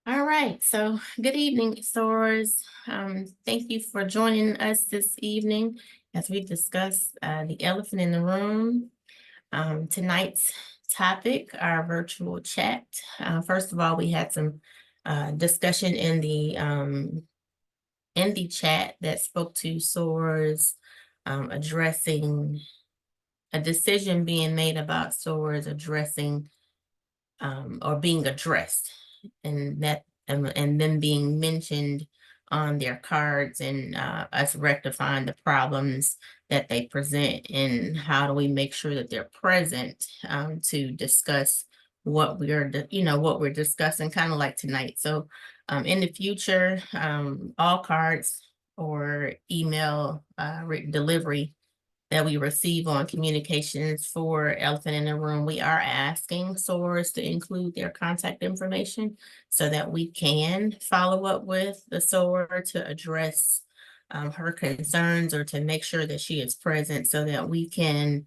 All right, so good evening, Soars. Thank you for joining us this evening as we discuss the elephant in the room. Tonight's topic, our virtual chat. First of all, we had some discussion in the chat that spoke to Soars addressing a decision being made about Soars addressing or being addressed, and that and them being mentioned on their cards, and us rectifying the problems that they present, and how do we make sure that they're present to discuss what what we're discussing, kind of like tonight. So in the future, all cards or email delivery that we receive on communications for Elephant in the Room, we are asking SOARs to include their contact information so that we can follow up with the SOAR to address her concerns, or to make sure that she is present so that we can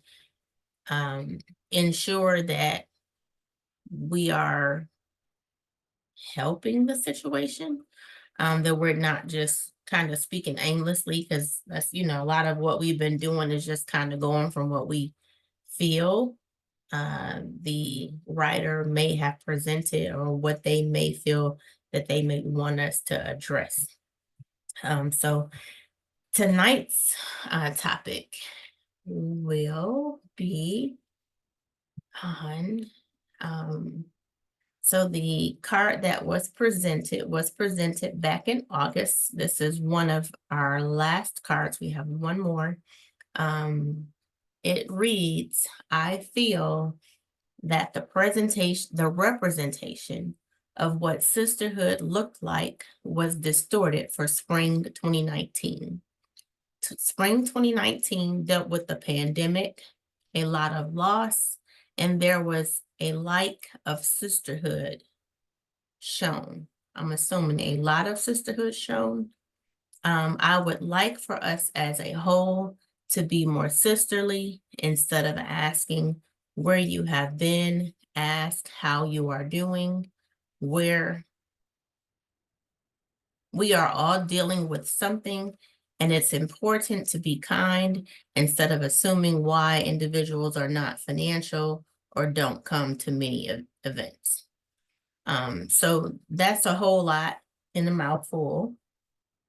ensure that we are helping the situation, that we're not just kind of speaking aimlessly, because that's, a lot of what we've been doing is just kind of going from what we feel the writer may have presented, or what they may feel that they may want us to address. So tonight's topic will be on so the card that was presented back in August. This is one of our last cards. We have one more. It reads, I feel that the representation of what sisterhood looked like was distorted for spring 2019. Spring 2019 dealt with the pandemic, a lot of loss, and there was a lack of sisterhood shown. I'm assuming a lot of sisterhood shown. I would like for us as a whole to be more sisterly. Instead of asking where you have been, ask how you are doing. Where we are all dealing with something, and it's important to be kind instead of assuming why individuals are not financial or don't come to many events. So that's a whole lot in a mouthful.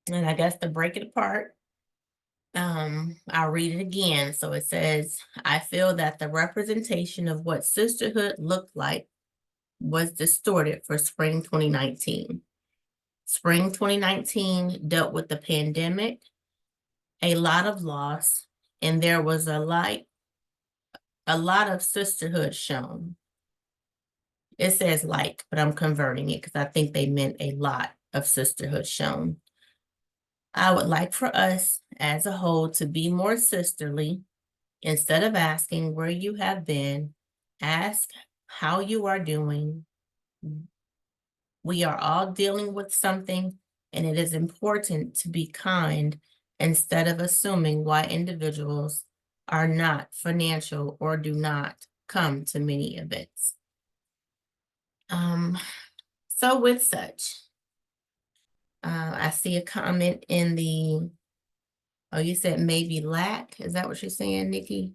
And I guess to break it apart, I'll read it again. So it says, I feel that the representation of what sisterhood looked like was distorted for spring 2019. Spring 2019 dealt with the pandemic, a lot of loss, and there was a lot of sisterhood shown. It says like, but I'm converting it because I think they meant a lot of sisterhood shown. I would like for us as a whole to be more sisterly. Instead of asking where you have been, ask how you are doing. We are all dealing with something, and it is important to be kind instead of assuming why individuals are not financial or do not come to many events. So with such, I see a comment in the, oh, you said maybe lack. Is that what you're saying, Nikki?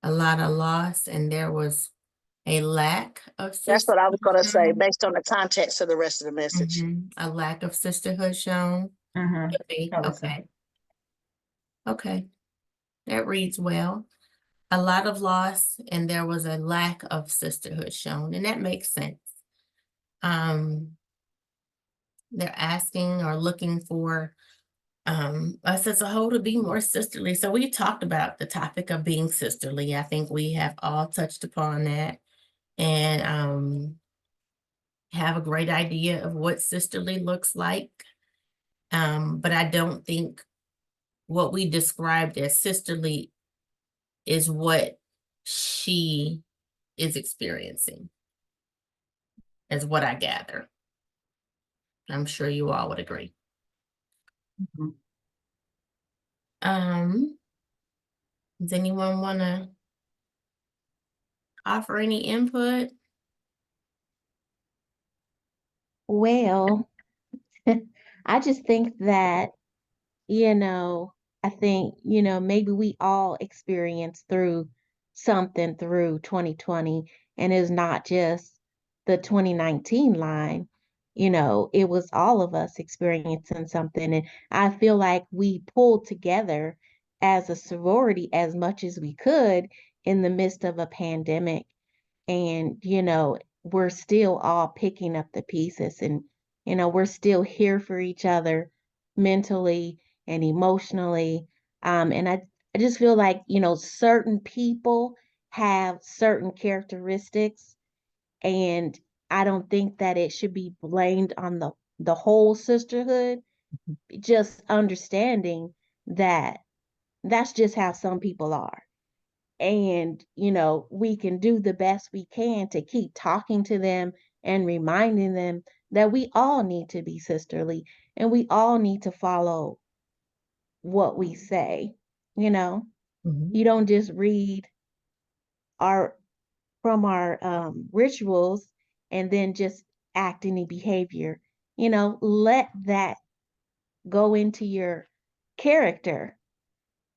A lot of loss, and there was a lack of That's what I was going to say, sisterhood. based on the context of the rest of the message. A lack of sisterhood shown. Could be. Okay. Okay. That reads well. A lot of loss, and there was a lack of sisterhood shown, and that makes sense. They're asking or looking for us as a whole to be more sisterly. So we talked about the topic of being sisterly. I think we have all touched upon that, and have a great idea of what sisterly looks like. But I don't think what we described as sisterly is what she is experiencing, is what I gather. I'm sure you all would agree. Does anyone want to offer any input? Well, I just think that, you know, I think, maybe we all experienced through something through 2020, and it's not just the 2019 line. It was all of us experiencing something. And I feel like we pulled together as a sorority as much as we could in the midst of a pandemic. And we're still all picking up the pieces, and we're still here for each other mentally and emotionally. And I just feel like certain people have certain characteristics, and I don't think that it should be blamed on the whole sisterhood. Just understanding that that's just how some people are. And we can do the best we can to keep talking to them and reminding them that we all need to be sisterly, and we all need to follow what we say. Mhm. You don't just read our from our rituals and then just act any behavior. Let that go into your character,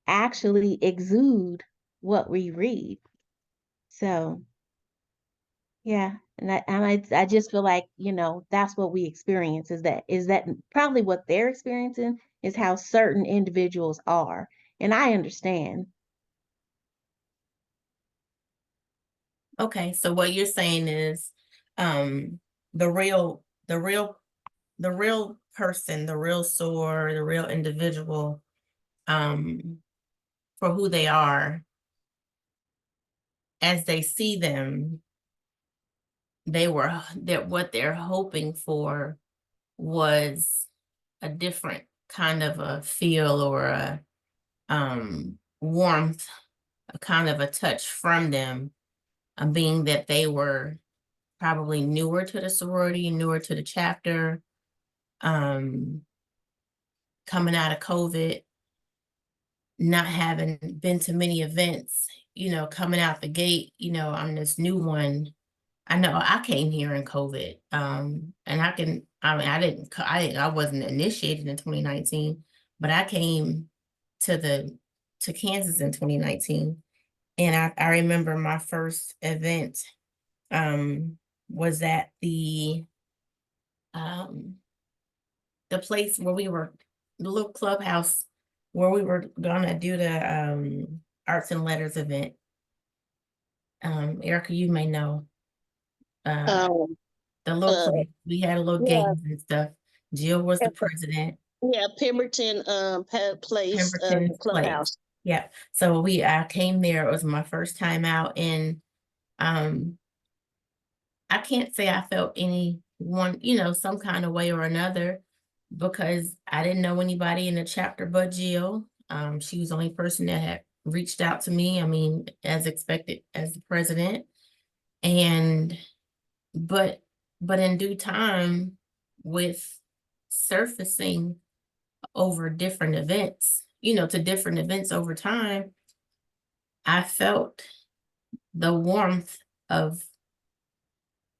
actually exude what we read. So yeah, and I just feel like, that's what we experience, is that probably what they're experiencing is how certain individuals are. And I understand. Okay, so what you're saying is, the real, the real person, the real soul, the real individual, um, for who they are, as they see them, that what they're hoping for was a different kind of a feel, or a warmth, a kind of a touch from them, being that they were probably newer to the sorority, newer to the chapter, um, coming out of COVID, not having been to many events, coming out the gate, I'm this new one. I know I came here in COVID, and I mean, I wasn't initiated in 2019, but I came to to Kansas in 2019. And I remember my first event, um, was at um, the place where the little clubhouse where we were gonna do the arts and letters event. Erica, you may know, uh, Um, the little uh, place. We had a little yeah, games and stuff. Jill was the president. yeah, Pemberton, Place, the Pemberton's place. clubhouse. Yeah. So I came there. It was my first time out, and um, I can't say I felt any one, some kind of way or another, because I didn't know anybody in the chapter but Jill. She was the only person that had reached out to me. I mean, as expected, as the president. And but in due time, with surfacing over different events, to different events over time, I felt the warmth of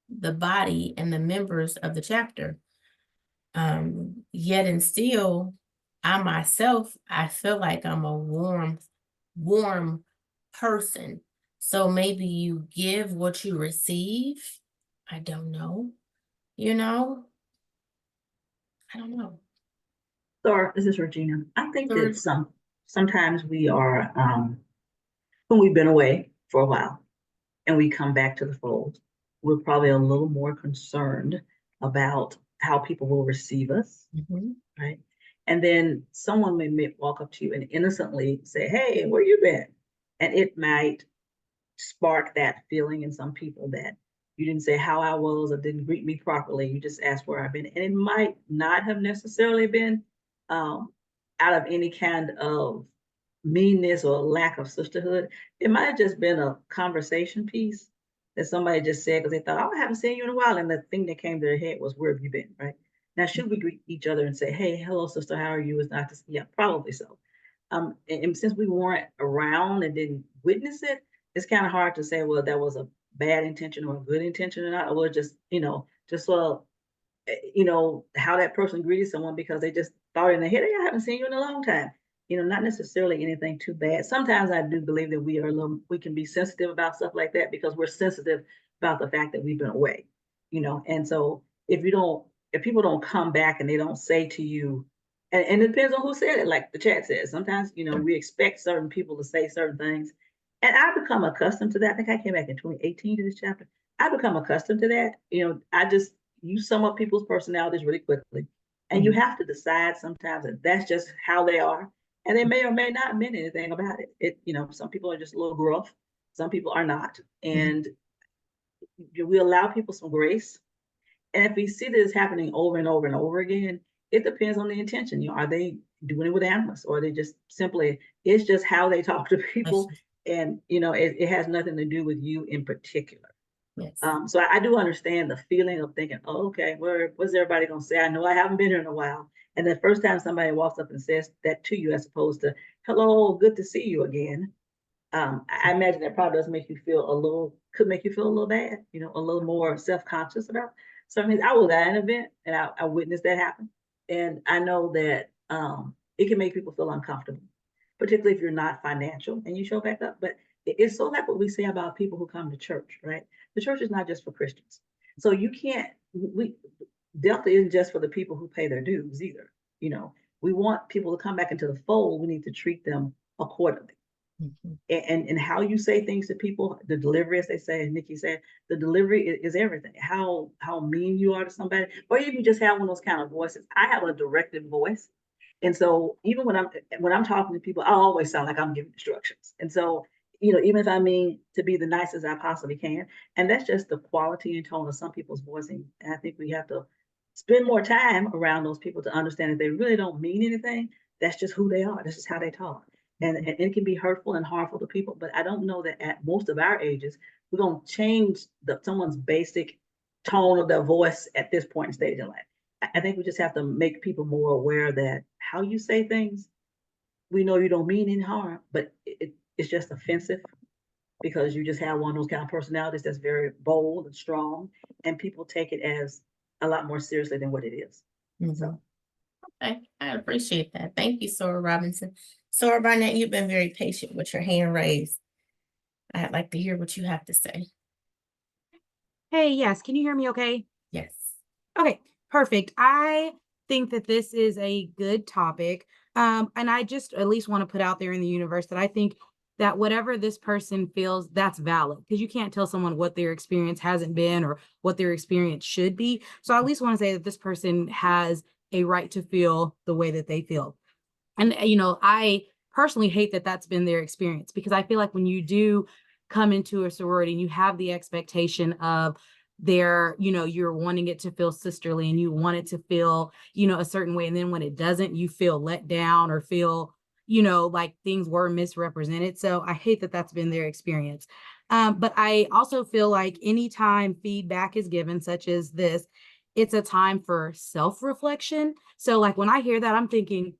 the body and the members of the chapter. Yet and still, I myself, I feel like I'm a warm person. So maybe you give what you receive. I don't know. You know, I don't know. So this is Regina. I think that Or- sometimes we are when we've been away for a while and we come back to the fold, we're probably a little more concerned about how people will receive us, Mhm. right? And then someone may walk up to you and innocently say, "Hey, where you been?" And it might spark that feeling in some people that you didn't say how I was or didn't greet me properly. You just asked where I've been. And it might not have necessarily been um, out of any kind of meanness or lack of sisterhood. It might have just been a conversation piece that somebody just said because they thought, "Oh, I haven't seen you in a while." And the thing that came to their head was, "Where have you been?" Right? Now, should we greet each other and say, "Hey, hello, sister, how are you?" It's not just, yeah, probably so. And since we weren't around and didn't witness it, it's kind of hard to say, well, that was a bad intention or a good intention or not, or just, just sort of how that person greeted someone because they just thought in their head, hey, I haven't seen you in a long time. Not necessarily anything too bad. Sometimes I do believe that we can be sensitive about stuff like that because we're sensitive about the fact that we've been away, and so if people don't come back and they don't say to you, and it depends on who said it, like the chat says, sometimes, we expect certain people to say certain things. And I've become accustomed to that. I think I came back in 2018 to this chapter. I've become accustomed to that. You sum up people's personalities really quickly. And you have to decide sometimes that that's just how they are. And they may or may not mean anything about it. Some people are just a little gruff. Some people are not. And we allow people some grace. And if we see this happening over and over and over again, it depends on the intention. Are they doing it with animus, or are they just simply, it's just how they talk to people. And, it has nothing to do with you in particular. Yes. So I do understand the feeling of thinking, oh, okay, what's everybody going to say? I know I haven't been here in a while. And the first time somebody walks up and says that to you, as opposed to, hello, good to see you again. I imagine that probably does make you feel could make you feel a little bad, a little more self-conscious about certain things. I was at an event and I witnessed that happen. And I know that it can make people feel uncomfortable, particularly if you're not financial and you show back up. But it's so like what we say about people who come to church, right? The church is not just for Christians. So Delta isn't just for the people who pay their dues either. We want people to come back into the fold. We need to treat them accordingly. And how you say things to people, the delivery, as they say, as Nikki said, the delivery is everything. How mean you are to somebody, or even just have one of those kind of voices. I have a directive voice. And so even when I'm talking to people, I always sound like I'm giving instructions. And so, even if I mean to be the nicest I possibly can, and that's just the quality and tone of some people's voicing. And I think we have to spend more time around those people to understand that they really don't mean anything. That's just who they are. That's just how they talk. And it can be hurtful and harmful to people. But I don't know that at most of our ages, we're going to change someone's basic tone of their voice at this point in stage in life. I think we just have to make people more aware that how you say things, we know you don't mean any harm, but it's just offensive because you just have one of those kind of personalities that's very bold and strong, and people take it as a lot more seriously than what it is. So. Okay, I appreciate that. Thank you, Sora Robinson. Sora Barnett, you've been very patient with your hand raised. I'd like to hear what you have to say. Hey, yes. Can you hear me okay? Yes. Okay, perfect. I think that this is a good topic. And I just at least want to put out there in the universe that I think that whatever this person feels, that's valid, because you can't tell someone what their experience hasn't been or what their experience should be. So I at least want to say that this person has a right to feel the way that they feel. And, I personally hate that that's been their experience, because I feel like when you do come into a sorority and you have the expectation of you're wanting it to feel sisterly and you want it to feel, a certain way. And then when it doesn't, you feel let down or feel, like things were misrepresented. So I hate that that's been their experience. But I also feel like anytime feedback is given, such as this, it's a time for self-reflection. So like when I hear that, I'm thinking,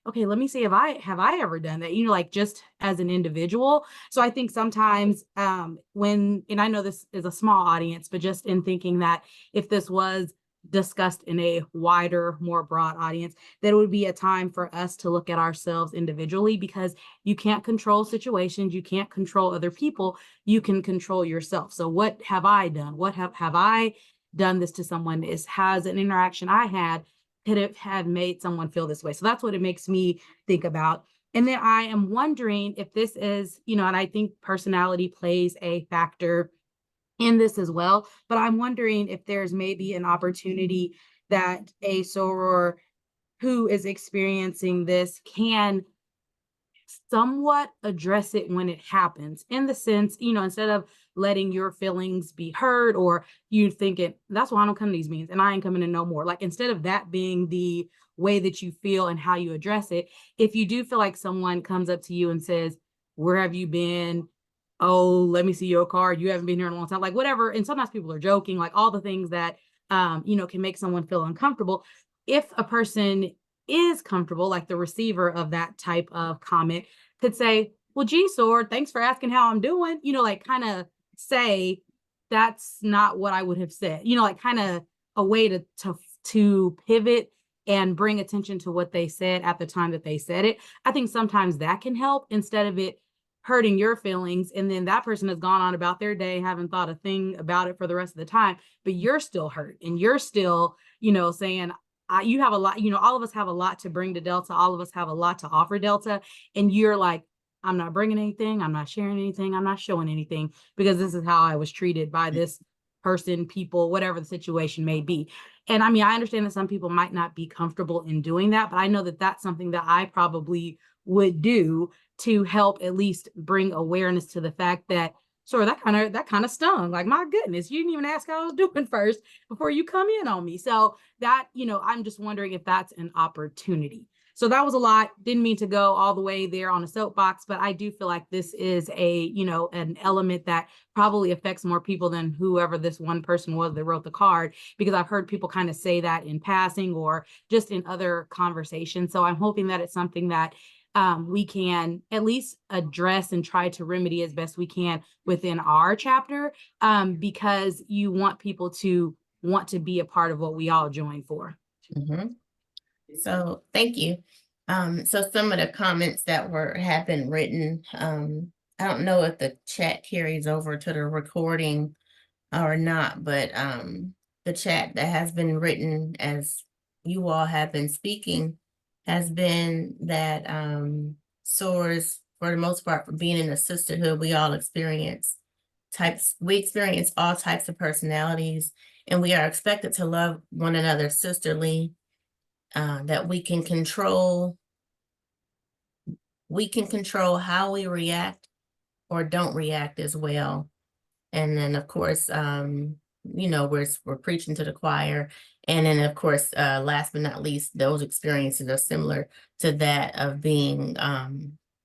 okay, let me see, have I ever done that? Like just as an individual. So I think sometimes and I know this is a small audience, but just in thinking that if this was discussed in a wider, more broad audience, that it would be a time for us to look at ourselves individually, because you can't control situations, you can't control other people, you can control yourself. So what have I done? What have I done this to someone? Has an interaction I had could have made someone feel this way? So that's what it makes me think about. And then I am wondering if this is, and I think personality plays a factor in this as well, but I'm wondering if there's maybe an opportunity that a soror who is experiencing this can somewhat address it when it happens, in the sense, instead of letting your feelings be heard, or you thinking, that's why I don't come to these meetings and I ain't coming to no more. Like, instead of that being the way that you feel and how you address it, if you do feel like someone comes up to you and says, where have you been? Oh, let me see your card. You haven't been here in a long time, like whatever. And sometimes people are joking, like all the things that, can make someone feel uncomfortable. If a person is comfortable, like the receiver of that type of comment could say, well, gee, Sword, thanks for asking how I'm doing, like kind of say, that's not what I would have said, like kind of a way to to pivot and bring attention to what they said at the time that they said it. I think sometimes that can help instead of it hurting your feelings. And then that person has gone on about their day, haven't thought a thing about it for the rest of the time, but you're still hurt and you're still, saying, you have a lot, all of us have a lot to bring to Delta. All of us have a lot to offer Delta. And you're like, I'm not bringing anything. I'm not sharing anything. I'm not showing anything because this is how I was treated by this person, people, whatever the situation may be. And I mean, I understand that some people might not be comfortable in doing that, but I know that that's something that I probably would do to help at least bring awareness to the fact that, sure, that kind of stung. Like, my goodness, you didn't even ask how I was doing first before you come in on me. So that, I'm just wondering if that's an opportunity. So that was a lot. Didn't mean to go all the way there on a soapbox, but I do feel like this is an element that probably affects more people than whoever this one person was that wrote the card, because I've heard people kind of say that in passing or just in other conversations. So I'm hoping that it's something that we can at least address and try to remedy as best we can within our chapter, because you want people to want to be a part of what we all join for. Mhm. So thank you. So some of the comments that have been written, I don't know if the chat carries over to the recording or not, but the chat that has been written as you all have been speaking has been that SOARs, for the most part, for being in a sisterhood, we experience all types of personalities, and we are expected to love one another sisterly. That we can control how we react or don't react as well. And then of course, we're preaching to the choir. And then of course, last but not least, those experiences are similar to that of being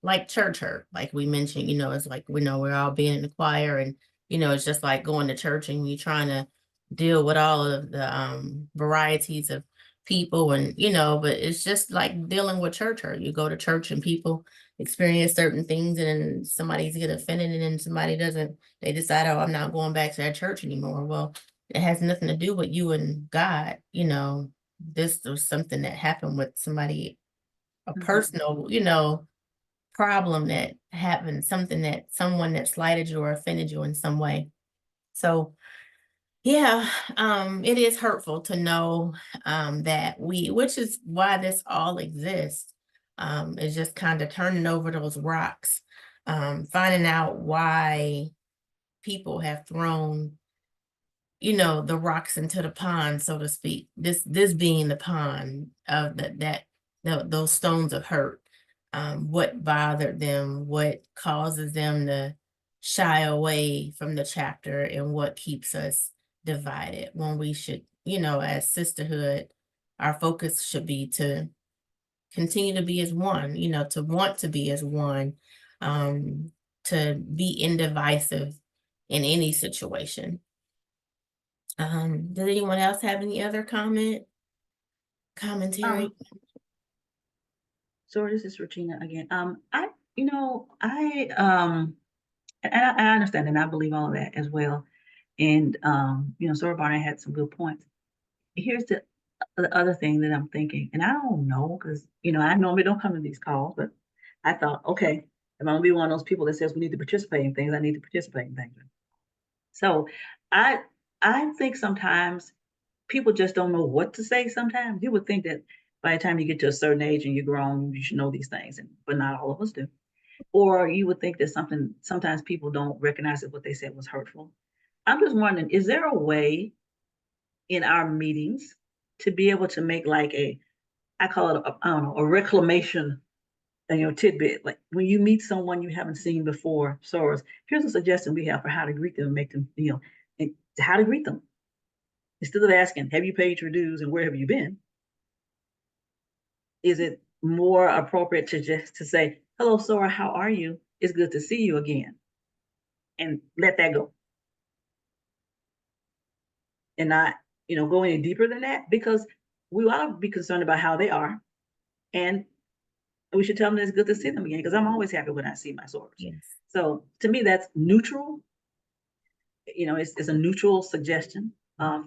like church hurt. Like we mentioned, it's like we're all being in the choir, and it's just like going to church and you're trying to deal with all of the varieties of people, and but it's just like dealing with church hurt. You go to church and people experience certain things, and then somebody's get offended, and then somebody doesn't. They decide, oh, I'm not going back to that church anymore. Well, it has nothing to do with you and God. This was something that happened with somebody, a personal, problem that happened, someone that slighted you or offended you in some way. So yeah, it is hurtful to know that which is why this all exists, is just kind of turning over those rocks, finding out why people have thrown, the rocks into the pond, so to speak. This being the pond of those stones of hurt. What bothered them, what causes them to shy away from the chapter, and what keeps us divided when we should, as sisterhood, our focus should be to continue to be as one, to want to be as one, to be indivisive in any situation. Does anyone else have any other commentary? So this is Regina again. I understand and I believe all of that as well. And Sora Barnett had some good points. Here's the other thing that I'm thinking, and I don't know, because I normally don't come to these calls, but I thought, okay, if I'm gonna be one of those people that says we need to participate in things, I need to participate in things. So I think sometimes people just don't know what to say. Sometimes you would think that by the time you get to a certain age and you're grown, you should know these things, but not all of us do. Or you would think that sometimes people don't recognize that what they said was hurtful. I'm just wondering, is there a way in our meetings to be able to make like I call it, I don't know, a reclamation, tidbit. Like when you meet someone you haven't seen before, so here's a suggestion we have for how to greet them and make them, and how to greet them. Instead of asking, have you paid your dues and where have you been? Is it more appropriate to just to say, hello, Sora, how are you? It's good to see you again. And let that go. And not, go any deeper than that, because we ought to be concerned about how they are. And we should tell them it's good to see them again, because I'm always happy when I see my Soras. Yes. So to me, that's neutral. It's a neutral suggestion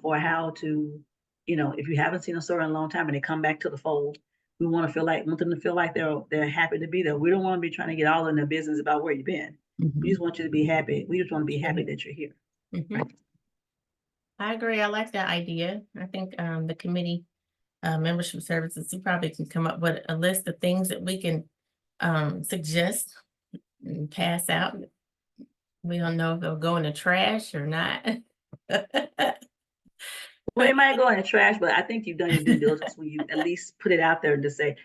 for how to if you haven't seen a store in a long time and they come back to the fold, we want them to feel like they're happy to be there. We don't want to be trying to get all in their business about where you've been. We just want you to be happy. We just want to be happy that you're here. Mhm. I agree. I like that idea. I think the committee membership services, we probably can come up with a list of things that we can suggest and pass out. We don't know if they'll go in the trash or not. Well, it might go in the trash, but I think you've done your due diligence when you at least put it out there to say,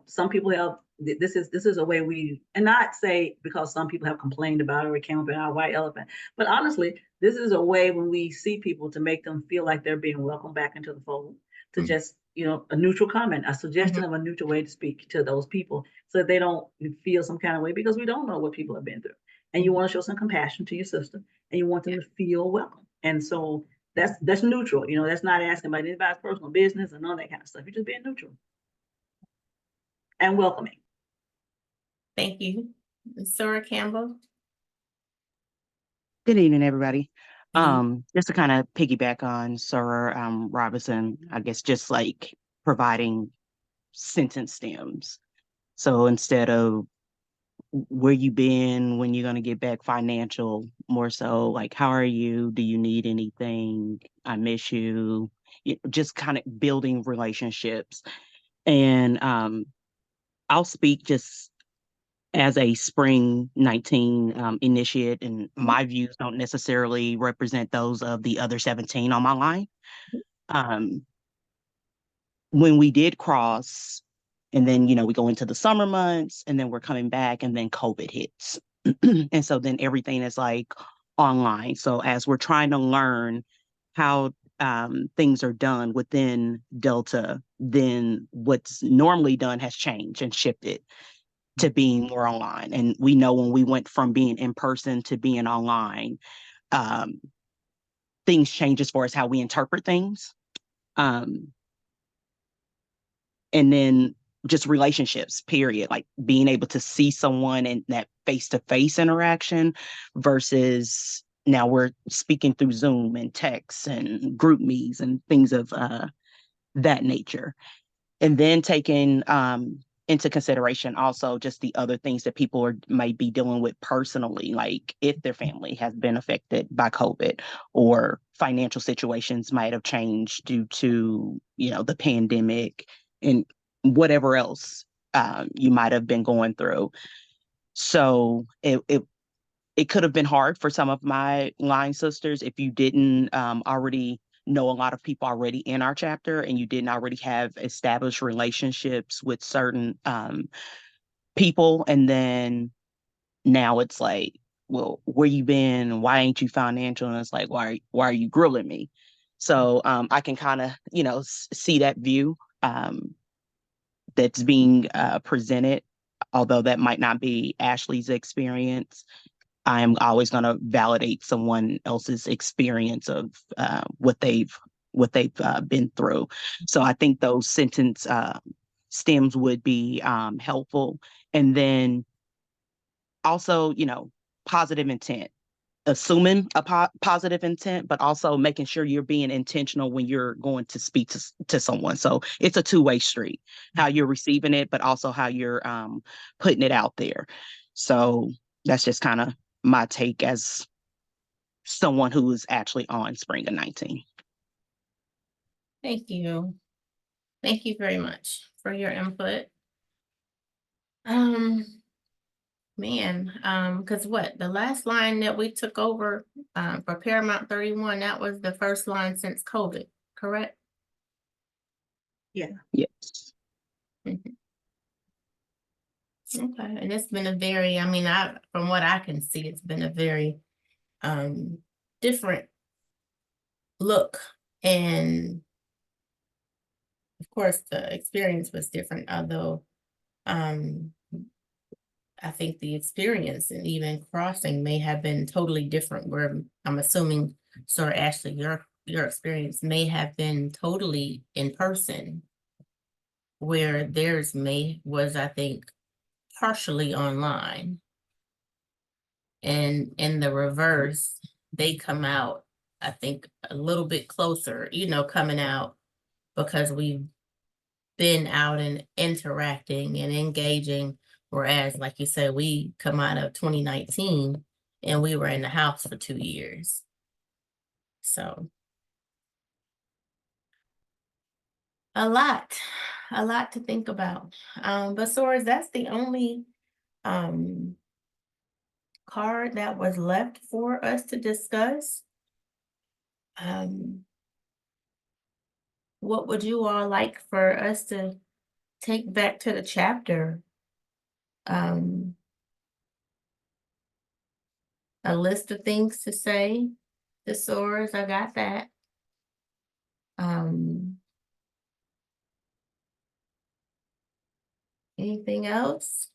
some people have, this is a way and not say because some people have complained about it or it came up in our white elephant, but honestly, this is a way when we see people to make them feel like they're being welcomed back into the fold, to just, a neutral comment, a suggestion of a neutral way to speak to those people so that they don't feel some kind of way, because we don't know what people have been through. And you want to show some compassion to your sister and you want them to feel welcome. And so that's neutral. That's not asking about anybody's personal business and all that kind of stuff. You're just being neutral and welcoming. Thank you. Sarah Campbell. Good evening, everybody. Mhm. Just to kind of piggyback on Sarah Robinson, I guess just like providing sentence stems. So instead of where you been, when you're going to get back, financial, more so like, how are you? Do you need anything? I miss you. Just kind of building relationships. And I'll speak just as a spring 19 initiate, and my views don't necessarily represent those of the other 17 on my line. When we did cross, and then, we go into the summer months, and then we're coming back, and then COVID hits. And so then everything is like online. So as we're trying to learn how things are done within Delta, then what's normally done has changed and shifted to being more online. And we know when we went from being in person to being online, things change as far as how we interpret things. And then just relationships, period, like being able to see someone in that face-to-face interaction versus now we're speaking through Zoom and text and group meets and things of that nature. And then taking into consideration also just the other things that people might be dealing with personally, like if their family has been affected by COVID or financial situations might have changed due to, the pandemic and whatever else you might have been going through. So it could have been hard for some of my line sisters if you didn't already know a lot of people already in our chapter and you didn't already have established relationships with certain people. And then now it's like, well, where you been? Why ain't you financial? And it's like, why are you grilling me? So I can kind of, see that view that's being presented, although that might not be Ashley's experience. I am always going to validate someone else's experience of what they've been through. So I think those sentence stems would be helpful. And then also, positive intent, assuming a positive intent, but also making sure you're being intentional when you're going to speak to someone. So it's a two-way street, how you're receiving it, but also how you're putting it out there. So that's just kind of my take as someone who is actually on Spring of 19. Thank you. Thank you very much for your input. Because the last line that we took over for Paramount 31, that was the first line since COVID, correct? Yeah. Yes. Mhm. Okay, and it's been a very, from what I can see, it's been a very different look, and of course the experience was different, although I think the experience and even crossing may have been totally different, where I'm assuming, Sir Ashley, your experience may have been totally in person, where theirs was, I think, partially online. And in the reverse, they come out, I think, a little bit closer, coming out because we've been out and interacting and engaging. Whereas, like you said, we come out of 2019 and we were in the house for 2 years. So a lot to think about. But Soares, that's the only card that was left for us to discuss. What would you all like for us to take back to the chapter? A list of things to say. The Soares, I got that. Anything else?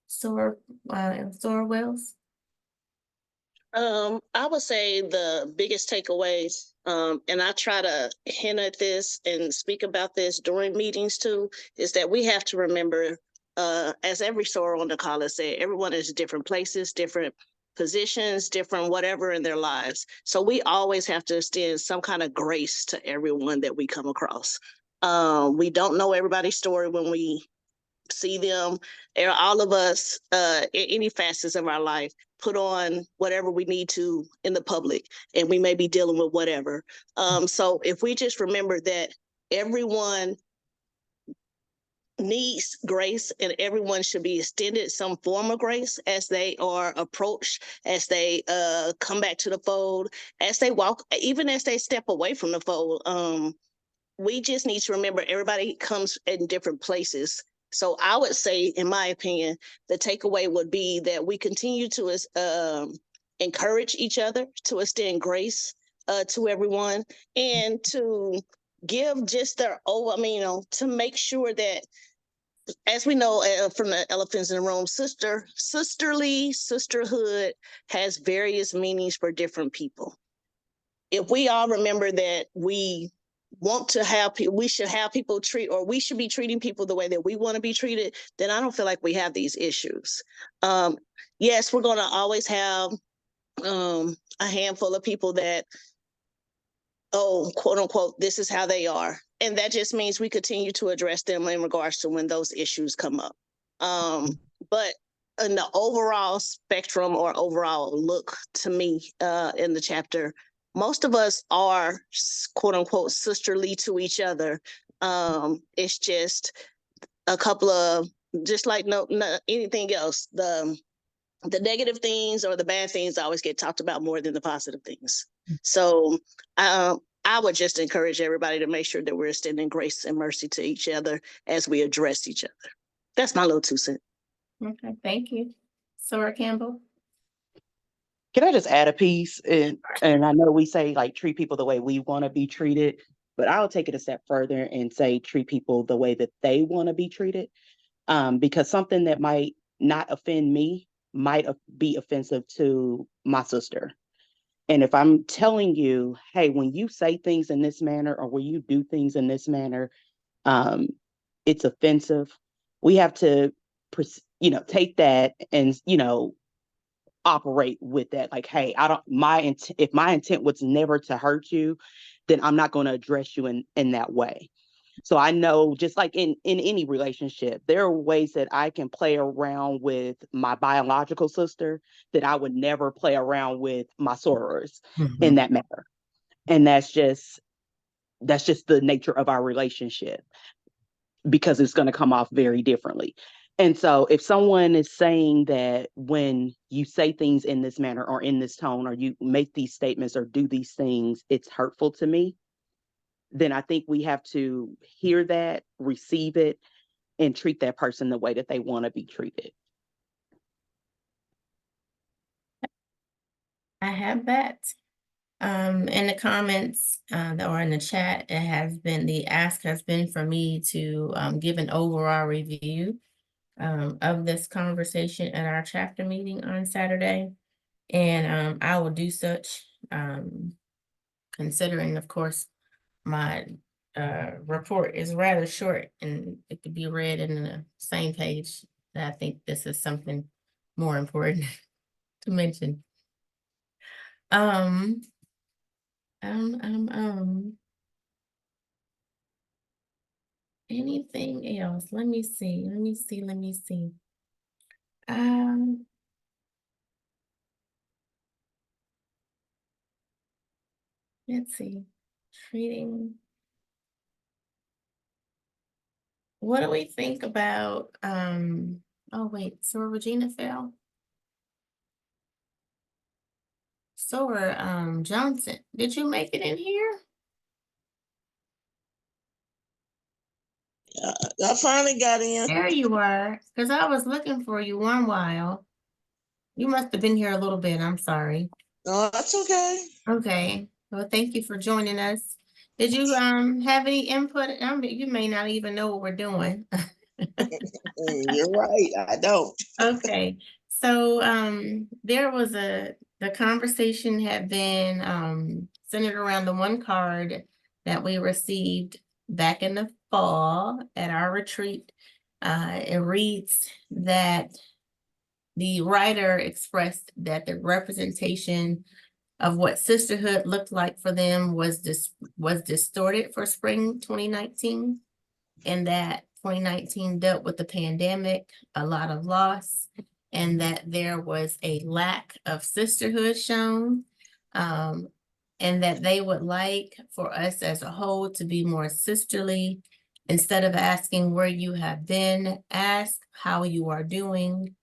Soar Wells? I would say the biggest takeaways, and I try to hint at this and speak about this during meetings too, is that we have to remember, as every soror on the call has said, everyone is different places, different positions, different whatever in their lives. So we always have to extend some kind of grace to everyone that we come across. We don't know everybody's story when we see them. All of us, in any facets of our life, put on whatever we need to in the public, and we may be dealing with whatever. So if we just remember that everyone needs grace and everyone should be extended some form of grace as they are approached, as they come back to the fold, as they walk, even as they step away from the fold. We just need to remember everybody comes in different places. So I would say, in my opinion, the takeaway would be that we continue to encourage each other, to extend grace to everyone, and to give just their to make sure that, as we know from the elephants in the room, sisterhood has various meanings for different people. If we all remember that we want to have people, we should have people treat, or we should be treating people the way that we want to be treated, then I don't feel like we have these issues. Yes, we're going to always have a handful of people that, oh, quote unquote, this is how they are. And that just means we continue to address them in regards to when those issues come up. But in the overall spectrum or overall look, to me, in the chapter, most of us are, quote unquote, sisterly to each other. It's just a couple of, just like no anything else, the negative things or the bad things always get talked about more than the positive things. So I would just encourage everybody to make sure that we're extending grace and mercy to each other as we address each other. That's my little 2 cents. Okay, thank you. Sora Campbell? Can I just add a piece? And I know we say like treat people the way we want to be treated, but I'll take it a step further and say treat people the way that they want to be treated. Because something that might not offend me might be offensive to my sister. And if I'm telling you, hey, when you say things in this manner or when you do things in this manner, it's offensive. We have to, take that and, operate with that. Like, hey, if my intent was never to hurt you, then I'm not going to address you in that way. So I know, just like in any relationship, there are ways that I can play around with my biological sister that I would never play around with my sorors in that matter. And that's just the nature of our relationship, because it's going to come off very differently. And so if someone is saying that when you say things in this manner or in this tone, or you make these statements or do these things, it's hurtful to me, then I think we have to hear that, receive it, and treat that person the way that they want to be treated. I have that. In the comments or in the chat, the ask has been for me to give an overall review of this conversation at our chapter meeting on Saturday. And I will do such, considering, of course, my report is rather short and it could be read in the same page. I think this is something more important to mention. Anything else? Let me see. Let me see. Let me see. Um, let's see. Treating. What do we think about oh wait, so Regina fell? So Johnson. Did you make it in here? I finally got in. There you are. Because I was looking for you one while. You must have been here a little bit. I'm sorry. Oh, that's okay. Okay. Well, thank you for joining us. Did you have any input? I mean, you may not even know what we're doing. You're right. I don't. Okay. So there was the conversation had been centered around the one card that we received back in the fall at our retreat. It reads that the writer expressed that the representation of what sisterhood looked like for them was distorted for spring 2019, and that 2019 dealt with the pandemic, a lot of loss, and that there was a lack of sisterhood shown, and that they would like for us as a whole to be more sisterly. Instead of asking where you have been, ask how you are doing.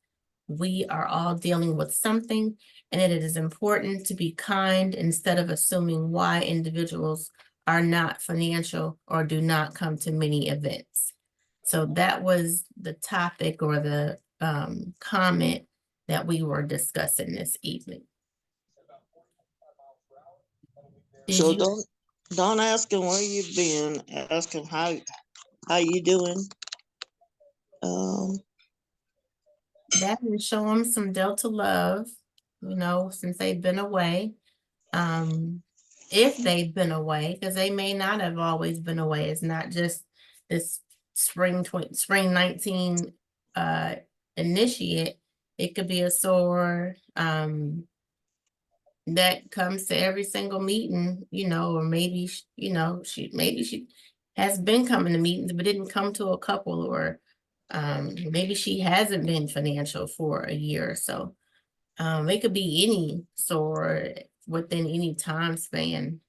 We are all dealing with something, and it is important to be kind instead of assuming why individuals are not financial or do not come to many events. So that was the topic or the comment that we were discussing this evening. Did So you? don't ask him where you've been. Ask him how you doing. That and show them some Delta love, since they've been away. If they've been away, because they may not have always been away. It's not just this spring 19 initiate. It could be a sore that comes to every single meeting, or maybe she has been coming to meetings but didn't come to a couple, or maybe she hasn't been financial for a year or so. It could be any sore within any time span.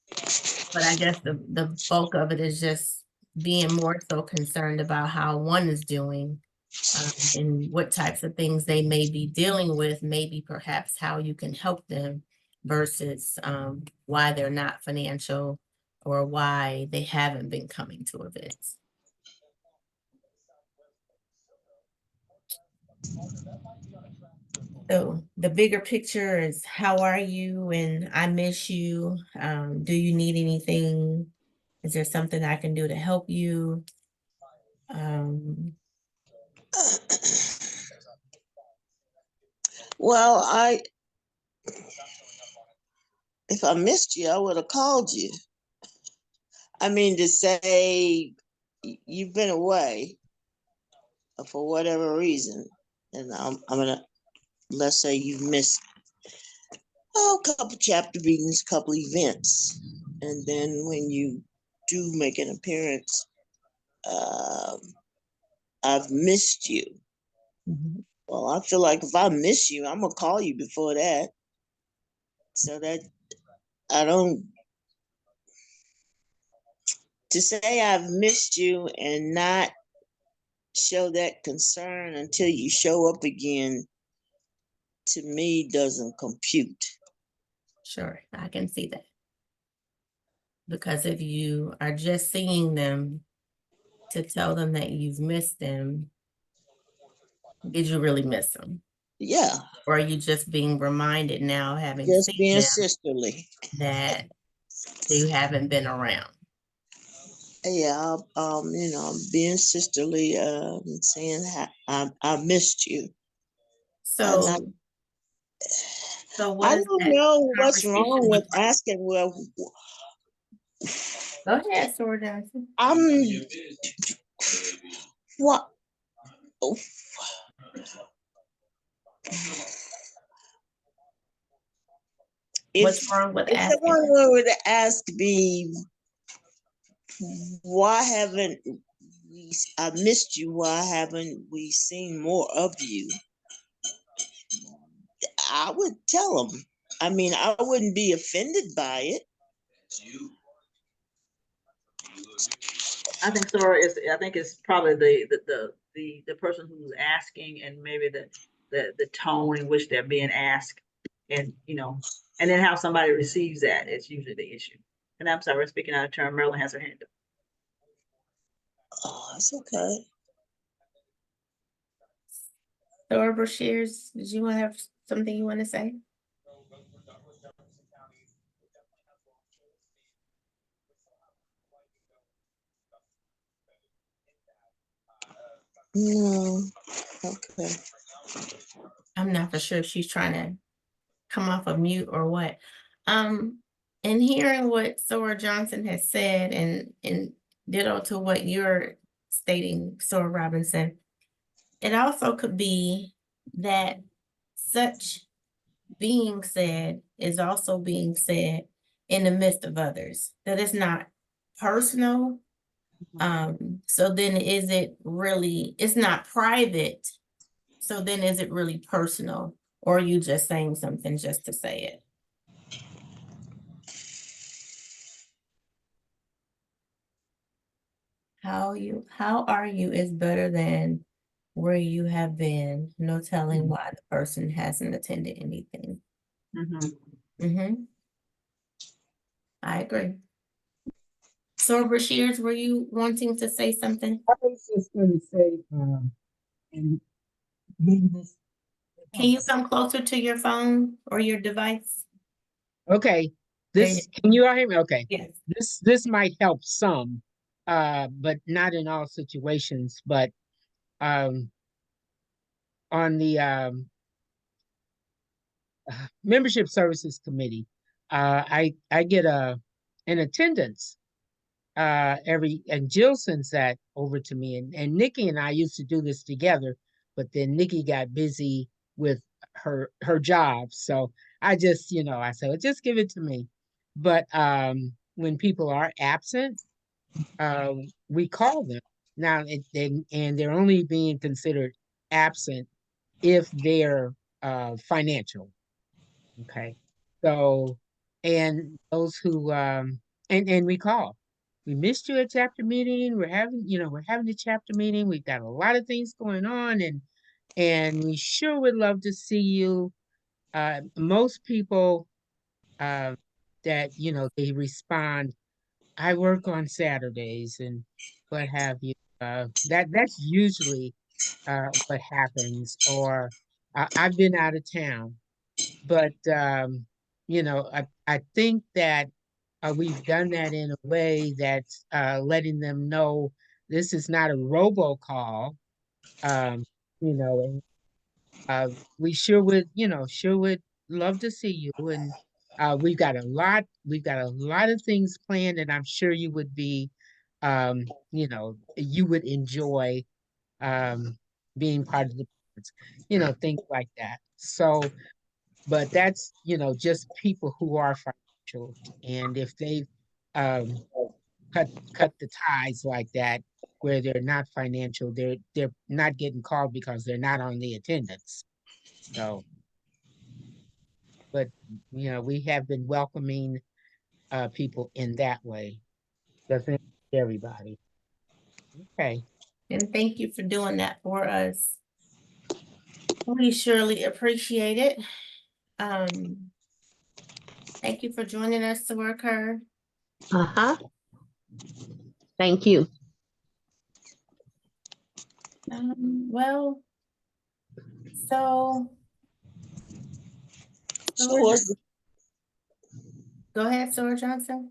But I guess the bulk of it is just being more so concerned about how one is doing, and what types of things they may be dealing with, maybe perhaps how you can help them versus why they're not financial or why they haven't been coming to events. So the bigger picture is, how are you? And I miss you. Do you need anything? Is there something I can do to help you? Well, if I missed you, I would have called you. I mean, to say you've been away for whatever reason, and I'm gonna, let's say you've missed a couple chapter meetings, couple events, and then when you do make an appearance, I've missed you. Mhm. Well, I feel like if I miss you, I'm gonna call you before that, so that I don't, to say I've missed you and not show that concern until you show up again, to me doesn't compute. Sure, I can see that. Because if you are just seeing them to tell them that you've missed them, did you really miss them? Yeah, Or are you just being reminded now, having just seen being them, sisterly. that you haven't been around? Yeah, being sisterly, saying I missed you. And So what I is don't that know what's conversation wrong look with like? asking. Well, Go ahead, Sora Johnson. I'm what? What's If wrong with if asking? someone were to ask me, why haven't I missed you. Why haven't we seen more of you? I would tell them. I mean, I wouldn't be offended by it. I think Sora is. I think it's probably the person who's asking, and maybe the tone in which they're being asked, and and then how somebody receives that is usually the issue. And I'm sorry, speaking out of turn. Marilyn has her hand up. Oh, that's okay. Dora Brashears, did you want to have something you want to say? No. Okay. I'm not for sure if she's trying to come off of mute or what. And hearing what Sora Johnson has said and ditto to what you're stating, Sora Robinson, it also could be that such being said is also being said in the midst of others, that it's not personal. So then is it really, it's not private. So then is it really personal, or are you just saying something just to say it? How are you is better than where you have been. No telling why the person hasn't attended anything. I agree. So Brashears, were you wanting to say something? I was just going to say, and maybe this. Can you come closer to your phone or your device? Okay, There you- can you all hear me? Okay, Yes. this might help some, but not in all situations. But on the membership services committee, I get an attendance every, and Jill sends that over to me, and Nikki and I used to do this together, but then Nikki got busy with her job, so I just I said, well, just give it to me. But when people are absent, we call them now, and they're only being considered absent if they're financial. Okay. So, and those who and we call. We missed you at chapter meeting. We're having a chapter meeting. We've got a lot of things going on, and we sure would love to see you. Most people that they respond, I work on Saturdays and what have you. That's usually what happens, or I've been out of town. But I think that we've done that in a way that's letting them know this is not a robocall. Um, and we sure would love to see you. And we've got a lot of things planned, and I'm sure you would be, you would enjoy being part of the, things like that. So, but that's just people who are financial, and if they um cut the ties like that, where they're not financial, they're not getting called because they're not on the attendance. So, but we have been welcoming people in that way. Doesn't everybody? Okay. And thank you for doing that for us. We surely appreciate it. Thank you for joining us to work her. Thank you. Well, so So go ahead, Sora Johnson.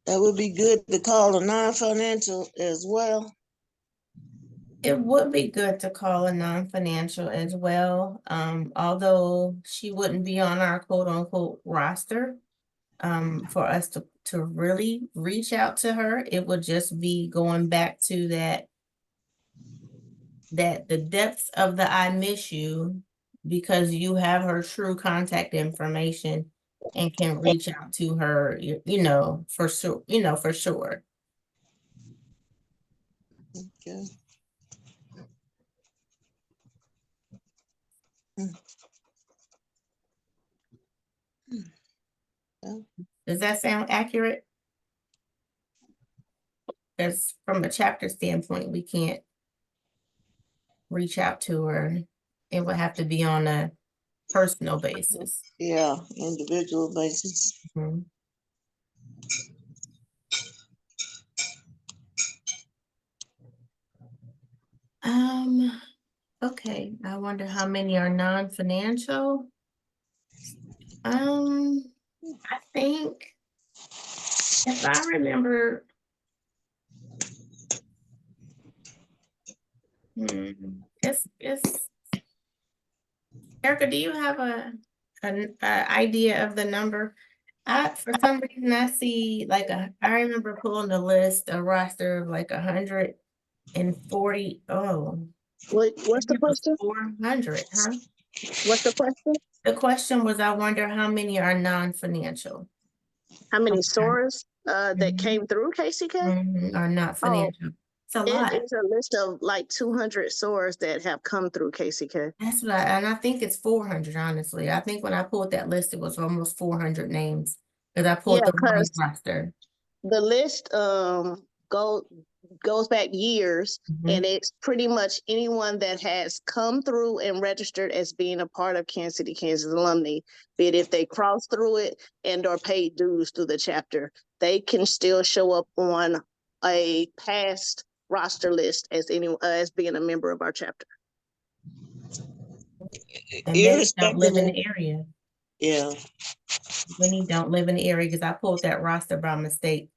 that would be good to call a non-financial as well. It would be good to call a non-financial as well, although she wouldn't be on our quote unquote roster. For us to really reach out to her, it would just be going back to that the depths of the I miss you, because you have her true contact information and can reach out to her, for sure, for sure. Okay. Does that sound accurate? Because from a chapter standpoint, we can't reach out to her. It would have to be on a personal basis. Yeah, individual basis. Mhm. Okay, I wonder how many are non-financial. I think if I remember, it's Erica, do you have a idea of the number? For some reason, I see like I remember pulling the list, a roster of like 140. Oh, What's the it was question? 400, huh? What's the question? The question was, I wonder how many are non-financial. How many Okay. stores that came through KCK? Are not Oh, financial. It's a it lot. is a list of like 200 stores that have come through KCK. That's what and I think it's 400, honestly. I think when I pulled that list, it was almost 400 names. Because I Yeah, pulled the wrong because roster. the list goes back years, Mhm. and it's pretty much anyone that has come through and registered as being a part of Kansas City, Kansas alumni, be it if they crossed through it and or paid dues through the chapter, they can still show up on a past roster list as as being a member of our chapter. And many don't Irrespective live in of, the area. yeah, Many don't live in the area because I pulled that roster by mistake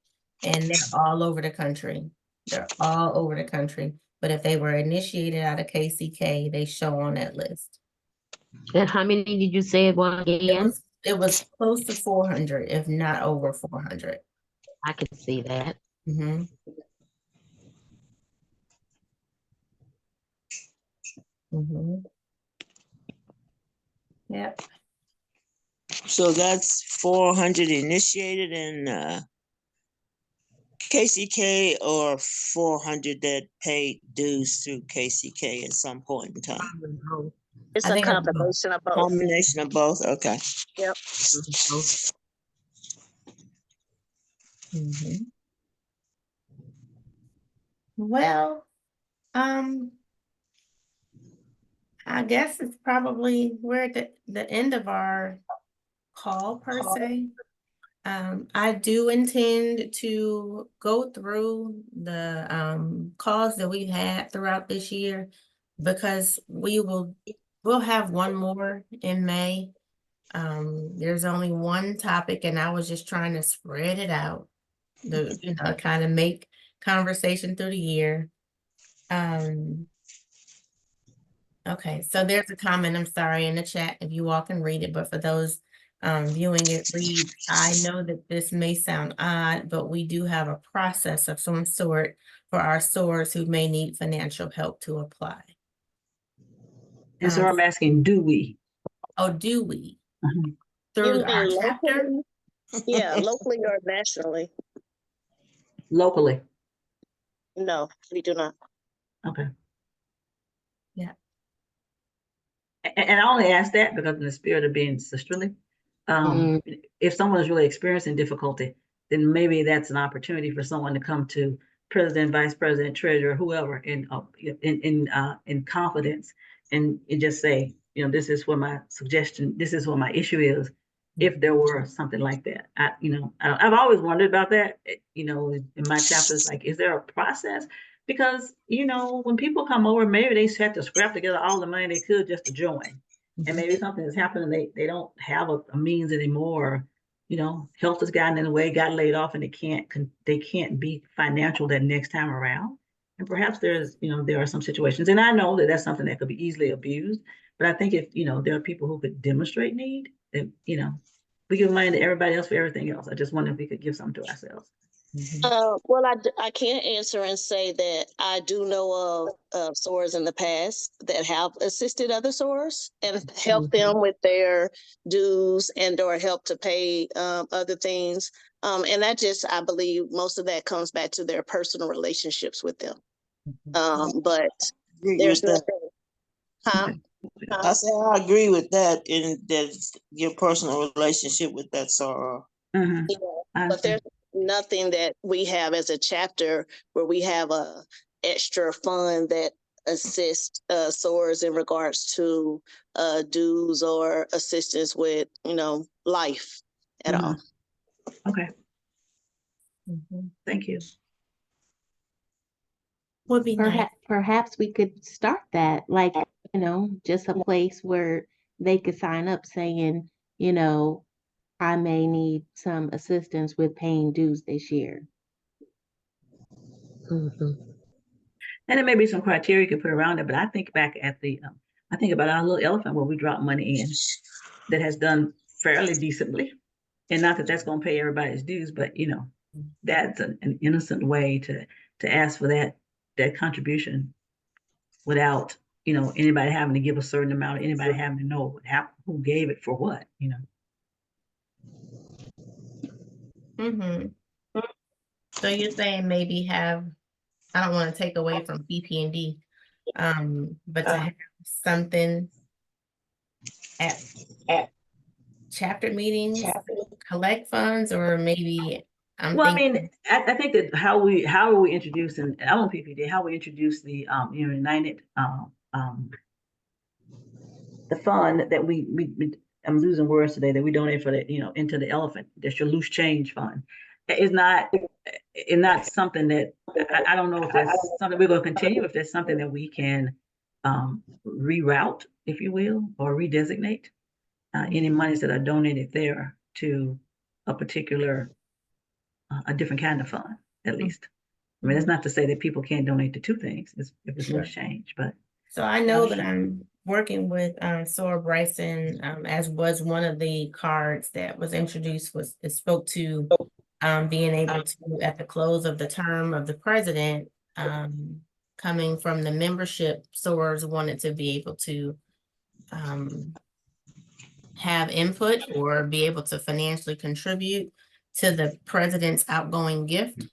and they're all over the country. They're all over the country. But if they were initiated out of KCK, they show on that list. And how many did you say it was again? It was close to 400, if not over 400. I can see that. Mm-hmm. Mm-hmm. Yep. so that's 400 initiated in KCK, or 400 that paid dues through KCK at some point in time. It's I a think it's both. combination of both. Combination of both, okay. Yep. Mm-hmm. Well, I guess it's probably we're at the end of our call per se. I do intend to go through the calls that we've had throughout this year because we'll have one more in May. There's only one topic and I was just trying to spread it out, kind of make conversation through the year. Okay, so there's a comment, I'm sorry, in the chat if you all can read it, but for those viewing it, reads, I know that this may sound odd, but we do have a process of some sort for our stores who may need financial help to apply. And so I'm asking, do we? Oh, do we? Mhm. Through You our mean chapter? locally? Yeah, locally or nationally? Locally? No, we do not. Okay. Yeah. And I only ask that because in the spirit of being sisterly, if someone is really experiencing difficulty, then maybe that's an opportunity for someone to come to president, vice president, treasurer, whoever, in confidence, and just say, this is what my suggestion, this is what my issue is. If there were something like that, I've always wondered about that. In my chapters, like, is there a process? Because when people come over, maybe they had to scrap together all the money they could just to join, and maybe something has happened and they don't have a means anymore. Health has gotten in the way, got laid off, and they can't be financial that next time around. And perhaps there are some situations, and I know that that's something that could be easily abused. But I think if there are people who could demonstrate need, then we give money to everybody else for everything else. I just wonder if we could give something to ourselves. Well, I can't answer and say that I do know of stores in the past that have assisted other stores and helped them with their dues and or help to pay other things. And I believe most of that comes back to their personal relationships with them. But Agree there's with that. nothing, huh? I say I agree with that in that your personal relationship with that sorrow. Mhm. Yeah, I but there's understand. nothing that we have as a chapter where we have a extra fund that assists SOARs in regards to dues or assistance with, life at all. Okay, Mhm. thank you. Would be nice. Perhaps we could start that, like, just a place where they could sign up saying, I may need some assistance with paying dues this year. Mhm. And there may be some criteria you can put around it, but I think back at I think about our little elephant where we drop money in that has done fairly decently. And not that that's going to pay everybody's dues, but that's an innocent way to ask for that contribution without anybody having to give a certain amount, anybody having to know who gave it for what. Mm-hmm. So you're saying maybe have, I don't want to take away from BP&D, but to have something at chapter meetings, collect funds, or maybe I'm Well, I thinking, mean, I think that how are we introducing, I don't PPD, how we introduce the United the fund that we I'm losing words today, that we donate for the into the elephant, that's your loose change fund. It's not something that I don't know if that's something we're going to continue, if there's something that we can reroute, if you will, or redesignate any monies that are donated there to a particular a different kind of fund, at least. I mean, that's not to say that people can't donate to two things if it's Sure. loose change, but so I know that I'm working with Sora Bryson, as was one of the cards that was introduced, it spoke to being able to, at the close of the term of the president, coming from the membership, Sora's wanted to be able to have input or be able to financially contribute to the president's outgoing gift.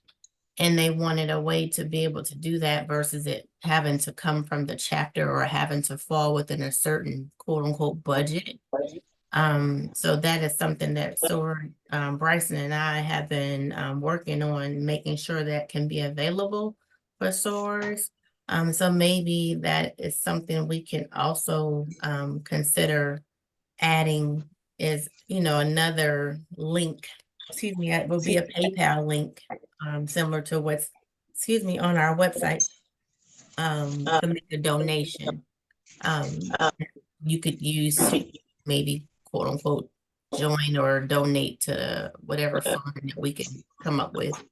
And they wanted a way to be able to do that versus it having to come from the chapter or having to fall within a certain quote unquote budget. So that is something that Sora, Bryson and I have been working on, making sure that can be available for SOARs. So maybe that is something we can also consider adding, is, another link, it will be a PayPal link, similar to what's, on our website, to make a donation. You could use to maybe quote unquote join or donate to whatever fund that we can come up with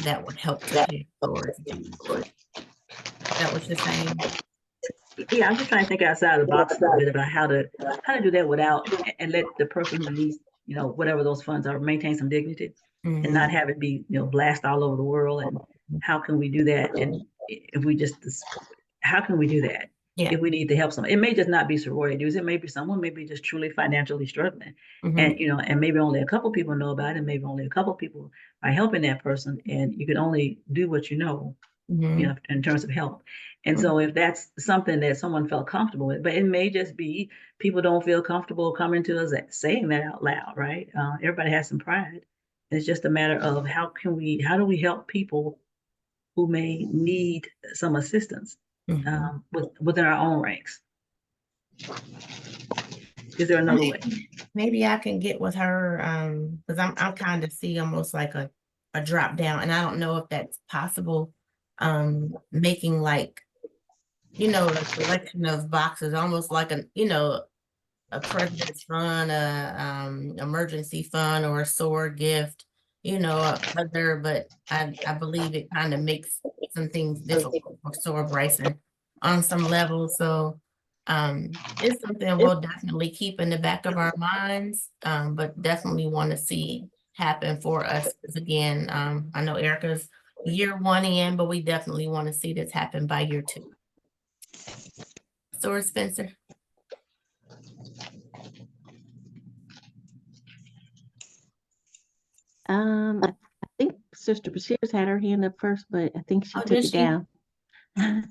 that would help to pay towards dues. That what you're saying? yeah, I'm just trying to think outside the box a little bit about how to do that without and let the person who needs whatever those funds are maintain some dignity and not have it be blast all over the world. And how can we do that? And if we just how can we do that? Yeah. If we need to help someone, it may just not be sorority dues. It may be someone maybe just truly financially struggling, and and maybe only a couple people know about it, and maybe only a couple people are helping that person, and you can only do what you know, in terms of help. And so if that's something that someone felt comfortable with, but it may just be people don't feel comfortable coming to us saying that out loud, right? Everybody has some pride. It's just a matter of how do we help people who may need some assistance within our own ranks. Is there another way? Maybe I can get with her, because I'm kind of see almost like a drop down, and I don't know if that's possible. Making like, a collection of boxes, almost like a president's fund, emergency fund, or a SOAR gift, but I believe it kind of makes some things difficult for SOAR Bryson on some level. So it's something we'll definitely keep in the back of our minds, but definitely want to see happen for us. Because again, I know Erica's year 1 in, but we definitely want to see this happen by year 2. SOAR Spencer. I think Sister Bashir's had her hand up first, but I think she Oh, took did it she? down. I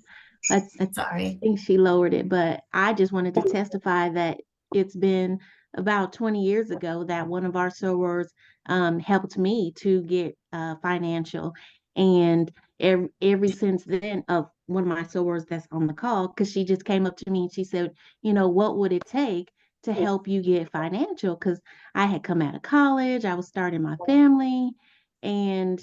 Sorry. think she lowered it, but I just wanted to testify that it's been about 20 years ago that one of our sorors helped me to get financial. And every since then, of one of my sorors that's on the call, because she just came up to me and she said, you know, what would it take to help you get financial? Because I had come out of college, I was starting my family, and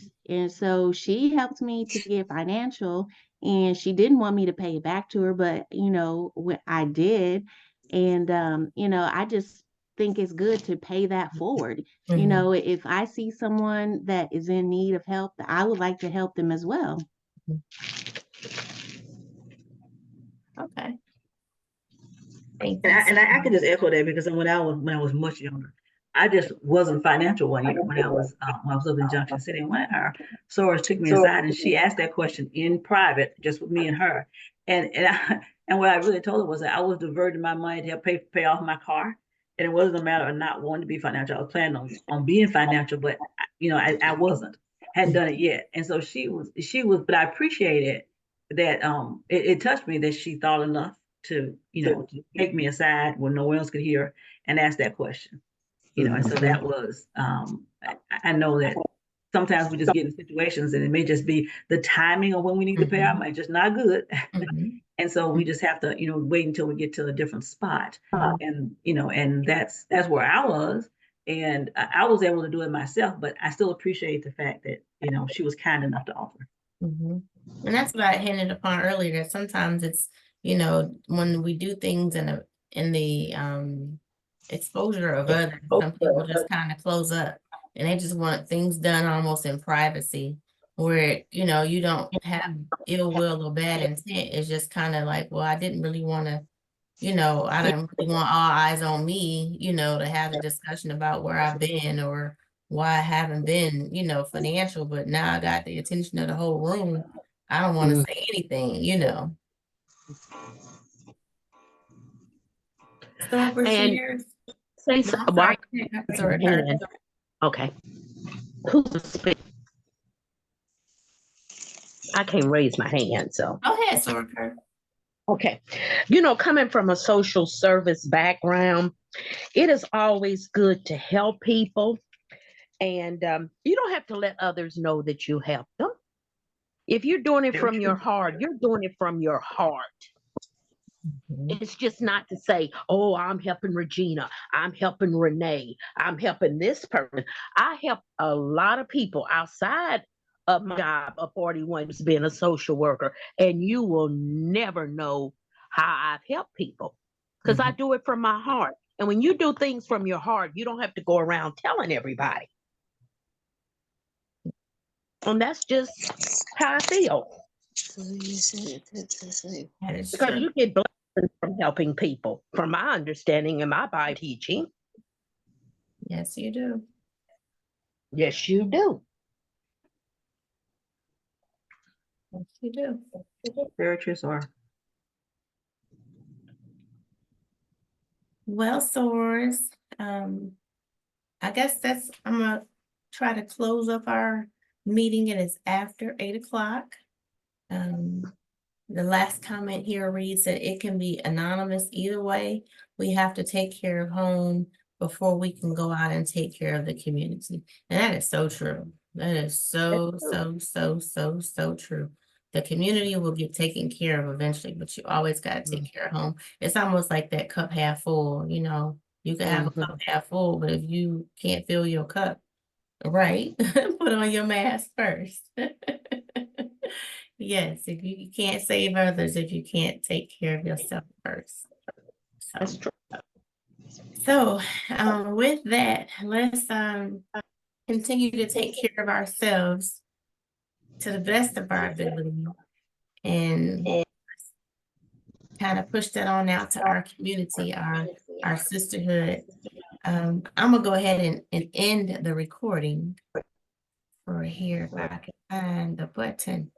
so she helped me to get financial, and she didn't want me to pay it back to her, but you know, I did. And you know, I just think it's good to pay that forward. You Mhm. know, if I see someone that is in need of help, I would like to help them as well. Okay. Thank And you. I can just echo that because when I was much younger, I just wasn't financial one year when I was up in Junction City. And one of our sorors took me aside and she asked that question in private, just with me and her. And what I really told her was that I was diverting my money to help pay off my car. And it wasn't a matter of not wanting to be financial. I was planning on being financial, but I wasn't, hadn't done it yet. And so but I appreciated that it touched me that she thought enough to to take me aside when no one else could hear and ask that question. And so that was I know that sometimes we just get in situations and it may just be the timing of when we need to pay our money just not good. Mhm. And so we just have to wait until we get to a different spot. And that's where I was. And I was able to do it myself, but I still appreciate the fact that she was kind enough to offer. Mhm. And that's what I hinted upon earlier, that sometimes it's, when we do things in the exposure of others, some people just kind of close up and they just want things done almost in privacy, where you don't have ill will or bad intent. It's just kind of like, well, I didn't really want to, I didn't really want all eyes on me, to have the discussion about where I've been or why I haven't been, financial, but now I got the attention of the whole room. I don't want to say anything. Store And shares. say, No, so, I'm well, I sorry. Sorry, Kurt. hand. Okay. Who's speak? I can't raise my hand, so. Go ahead, Sorry, Kurt. Okay. Coming from a social service background, it is always good to help people. And you don't have to let others know that you help them. If you're doing it Very from your true. heart, you're doing it from your heart. Mhm. It's just not to say, oh, I'm helping Regina, I'm helping Renee, I'm helping this person. I help a lot of people outside of my job of 41 years being a social worker, and you will never know how I've helped people because I do it from my heart. And when you do things from your heart, you don't have to go around telling everybody. And that's just how I feel. That is Because true. you get blessings from helping people, from my understanding and my Bible teaching. Yes, you do. Yes, you do. Yes, you do. Very true, sir. Well, Soars, I guess I'm gonna try to close up our meeting. It is after 8 o'clock. The last comment here reads that it can be anonymous either way. We have to take care of home before we can go out and take care of the community. And that is so true. That is so, so, so, so, so true. The community will get taken care of eventually, but you always got to take care of home. It's almost like that cup half full, you can have a cup half full, but if you can't fill your cup, right, put on your mask first. Yes, if you can't save others, if you can't take care of yourself first. That's true. So, with that, let's continue to take care of ourselves to the best of our ability and kind of push that on out to our community, our sisterhood. I'm gonna go ahead and end the recording for here if I can find the button.